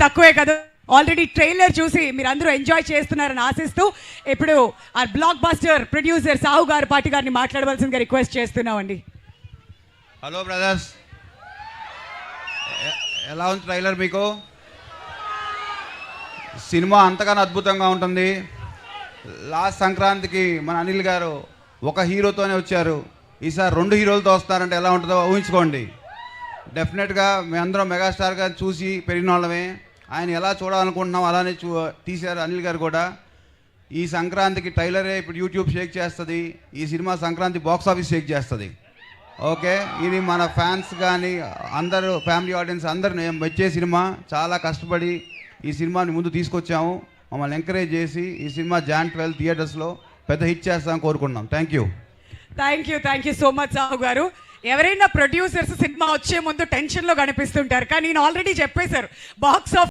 తక్కువే కదా. Already trailer చూసి మీరు అందరూ ఎంజాయ్ చేస్తున్నారని ఆశిస్తూ ఇప్పుడు ఆ బ్లాక్ బస్టర్ ప్రొడ్యూసర్ సాహు గారు పాటి గారిని మాట్లాడవలసిందిగా రిక్వెస్ట్ చేస్తున్నామండి. హలో బ్రదర్స్, ఎలా ఉంది ట్రైలర్? మీకు సినిమా అంతగానో అద్భుతంగా ఉంటుంది. లాస్ట్ సంక్రాంతికి మన అనిల్ గారు ఒక హీరోతోనే వచ్చారు, ఈసారి 2 హీరోలతో వస్తారంటే ఎలా ఉంటుందో ఊహించుకోండి. డెఫినెట్గా మేమందరం మెగాస్టార్ గారు చూసి పెరిగిన వాళ్ళమే, ఆయన ఎలా చూడాలనుకుంటున్నాం అలానే తీశారు అనిల్ గారు కూడా. ఈ సంక్రాంతికి ట్రైలరే ఇప్పుడు యూట్యూబ్ షేక్ చేస్తుంది, ఈ cinema Sankranti box office Sheikh చేస్తుంది. ఓకే, ఇది మన ఫ్యాన్స్ కానీ అందరూ ఫ్యామిలీ ఆడియన్స్ అందరూ వచ్చే సినిమా. చాలా కష్టపడి ఈ సినిమాని ముందు తీసుకొచ్చాము, మమ్మల్ని ఎంకరేజ్ చేసి ఈ సినిమా Jan 12 థియేటర్స్లో పెద్ద హిట్ చేస్తామని కోరుకుంటున్నాం. Thank you so much Sahu గారు. ఎవరైనా ప్రొడ్యూసర్స్ సినిమా వచ్చే ముందు టెన్షన్లో కనిపిస్తుంటారు, కానీ నేను ఆల్రెడీ చెప్పేశారు బాక్స్ ఆఫ్